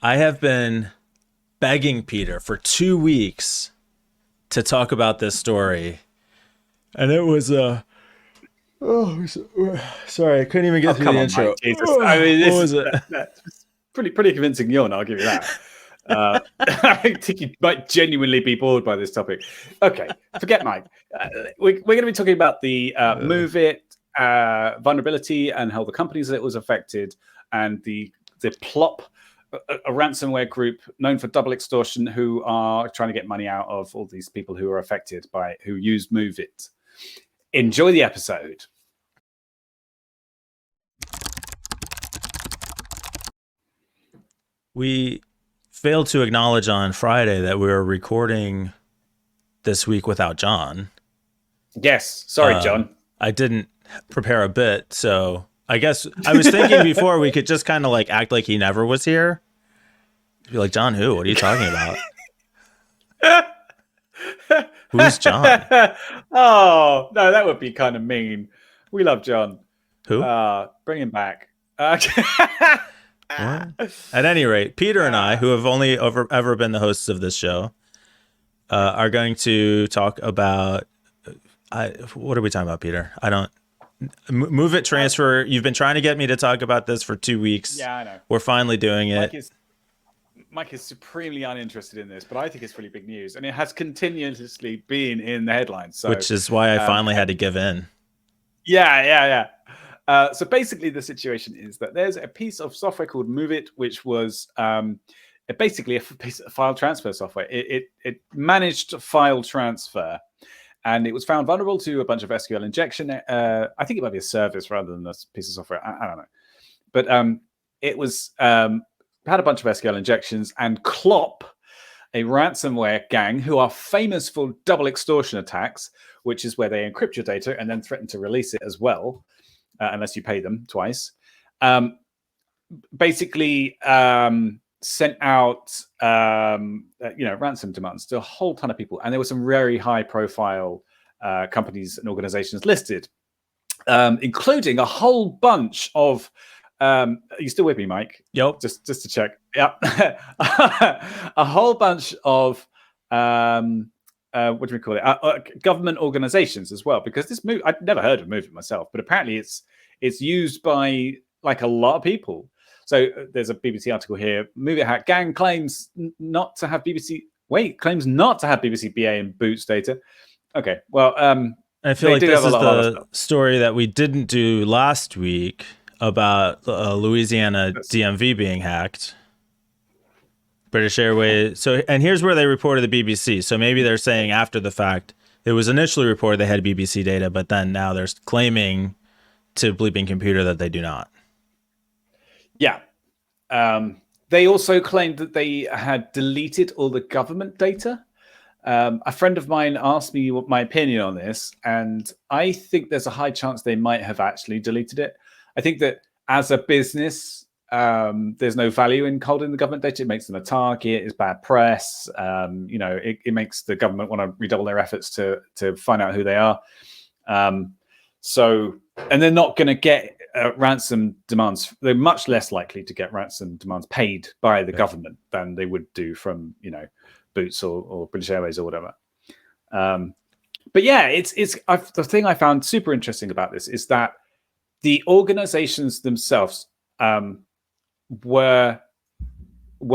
I have been begging Peter for 2 weeks to talk about this story, and it was sorry, I couldn't even Oh, get through come the on, Mike. intro. Jesus. I mean, What this was is it? that's pretty convincing yawn. I'll give you that. I think you might genuinely be bored by this topic. Okay, forget Mike. We're going to be talking about the MOVEit vulnerability and how the companies that it was affected, and the plop, a ransomware group known for double extortion, who are trying to get money out of all these people who are affected by who used MOVEit. Enjoy the episode. We failed to acknowledge on Friday that we were recording this week without John. Yes, sorry, John. I didn't prepare a bit, so I guess I was thinking before we could just kind of like act like he never was here. Be like, John, who? What are you talking about? Who's John? Oh, no, that would be kind of mean. We love John. Who? Bring him back. What? At any rate, Peter and I, who have only ever been the hosts of this show, are going to talk about. What are we talking about, Peter? I don't. MOVEit transfer. You've been trying to get me to talk about this for 2 weeks. Yeah, I know. We're finally doing it. Mike is supremely uninterested in this, but I think it's really big news, and it has continuously been in the headlines. So, which is why I finally had to give in. Yeah. So basically, the situation is that there's a piece of software called MOVEit, which was basically a piece of file transfer software. It managed file transfer, and it was found vulnerable to a bunch of SQL injection. I think it might be a service rather than a piece of software. I don't know, but it was had a bunch of SQL injections, and Clop, a ransomware gang who are famous for double extortion attacks, which is where they encrypt your data and then threaten to release it as well, unless you pay them twice. Basically, sent out ransom demands to a whole ton of people, and there were some very high-profile companies and organizations listed, including a whole bunch of. Are you still with me, Mike? Yep. Just to check. Yeah, a whole bunch of what do we call it? Government organizations as well, because this move, I'd never heard of MOVEit myself, but apparently it's used by like a lot of people. So there's a BBC article here. MOVEit hack gang claims not to have BBC BA and boots data. Okay, well, I feel like this is the story that we didn't do last week about Louisiana DMV being hacked. British Airways. So, and here's where they reported the BBC. So maybe they're saying after the fact, it was initially reported they had BBC data, but then now they're claiming to Bleeping Computer that they do not. Yeah. They also claimed that they had deleted all the government data. A friend of mine asked me what my opinion on this, and I think there's a high chance they might have actually deleted it. I think that as a business, there's no value in holding the government data. It makes them a target. It's bad press. It makes the government want to redouble their efforts to find out who they are. And they're not going to get ransom demands. They're much less likely to get ransom demands paid by the government than they would do from Boots or British Airways or whatever. But yeah, the thing I found super interesting about this is that the organizations themselves were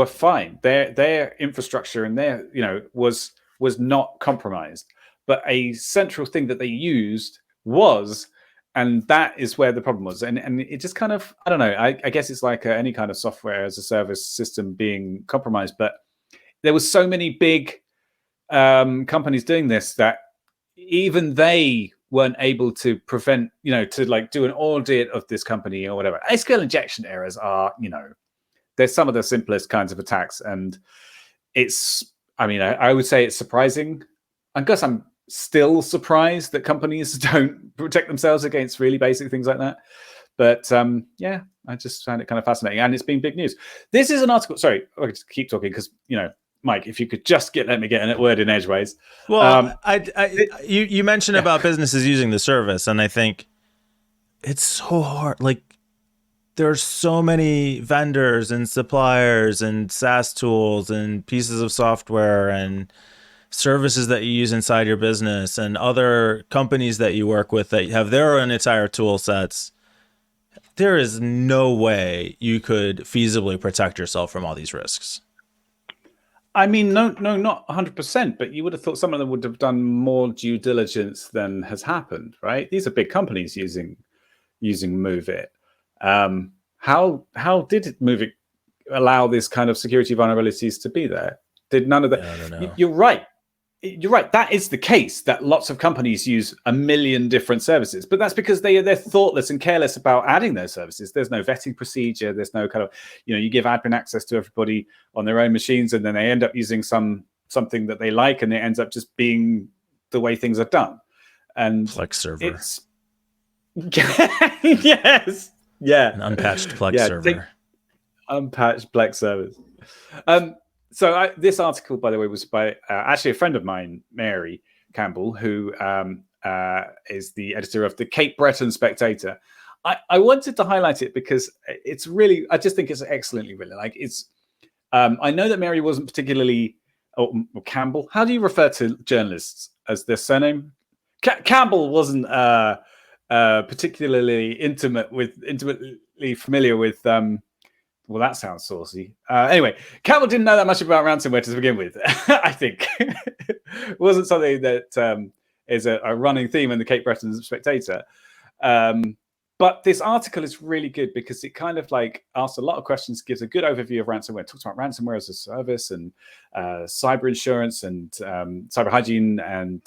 fine. Their infrastructure and their was not compromised. But a central thing that they used was, and that is where the problem was. And it just kind of, I don't know. I guess it's like any kind of software as a service system being compromised. But there was so many big companies doing this that even they weren't able to prevent, to like do an audit of this company or whatever. SQL injection errors are, they're some of the simplest kinds of attacks. And I would say it's surprising. I guess I'm still surprised that companies don't protect themselves against really basic things like that. But yeah, I just found it kind of fascinating. And it's been big news. This is an article. Sorry, I could keep talking because, Mike, if you could just let me get a word in edgeways. Well, you mentioned about businesses using the service, and I think it's so hard. Like, there's so many vendors and suppliers and SaaS tools and pieces of software and services that you use inside your business and other companies that you work with that have their own entire tool sets. There is no way you could feasibly protect yourself from all these risks. I mean, no, not 100%, but you would have thought some of them would have done more due diligence than has happened, right? These are big companies using MOVEit. How did MOVEit allow this kind of security vulnerabilities to be there? Did none of that? Yeah, I don't know. You're right. You're right. That is the case, that lots of companies use a million different services, but that's because they're thoughtless and careless about adding those services. There's no vetting procedure. There's no kind of, you give admin access to everybody on their own machines, and then they end up using something that they like, and it ends up just being the way things are done. And Plex server. Yes. Yeah. An unpatched Plex server. Unpatched Plex servers. So this article, by the way, was by actually a friend of mine, Mary Campbell, who is the editor of the Cape Breton Spectator. I wanted to highlight it because it's really, I just think it's excellently written. Like it's, I know that Mary wasn't particularly, or Campbell. How do you refer to journalists as their surname? Campbell wasn't particularly intimately familiar with. Well, that sounds saucy. Anyway, Campbell didn't know that much about ransomware to begin with. I think it wasn't something that is a running theme in the Cape Breton Spectator. But this article is really good because it kind of like asks a lot of questions, gives a good overview of ransomware, talks about ransomware as a service and cyber insurance and cyber hygiene and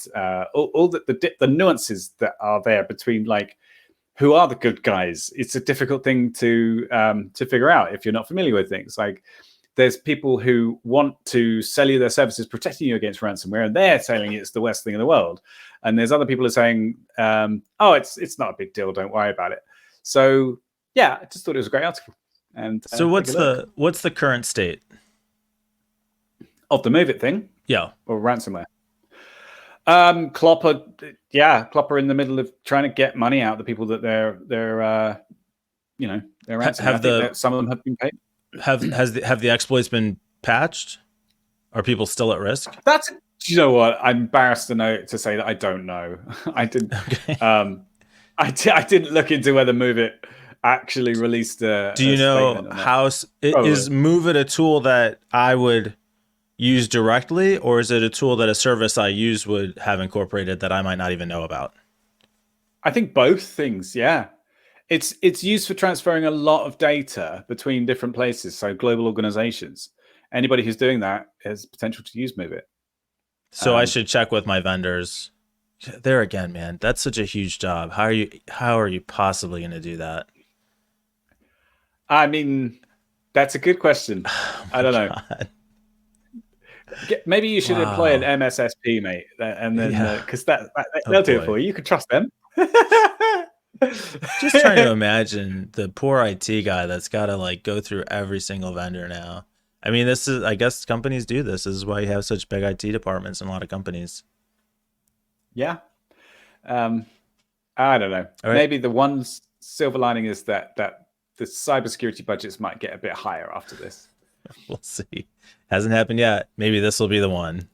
all the nuances that are there between like who are the good guys. It's a difficult thing to figure out if you're not familiar with things. Like there's people who want to sell you their services protecting you against ransomware, and they're telling you it's the worst thing in the world. And there's other people who are saying, oh, it's not a big deal, don't worry about it. So yeah, I just thought it was a great article. And so what's the current state of the MOVEit thing? Yeah. Or ransomware? Clopper in the middle of trying to get money out of the people that they're ransoming. Some of them have been paid. Have the exploits been patched? Are people still at risk? You know what? I'm embarrassed to say that I don't know. I didn't. Okay. I didn't look into whether MOVEit actually released a. Do you know how is MOVEit a tool that I would use directly, or is it a tool that a service I use would have incorporated that I might not even know about? I think both things. Yeah, it's used for transferring a lot of data between different places, so global organizations. Anybody who's doing that has potential to use MOVEit. So I should check with my vendors. There again, man, that's such a huge job. How are you possibly going to do that? I mean, that's a good question. I don't know. Maybe you should employ an MSSP, mate, and then because they'll do it for you. You can trust them. Just trying to imagine the poor IT guy that's got to like go through every single vendor now. I mean, I guess companies do this. This is why you have such big IT departments in a lot of companies. Yeah. I don't know. Right. Maybe the one silver lining is that the cybersecurity budgets might get a bit higher after this. We'll see. Hasn't happened yet. Maybe this will be the one.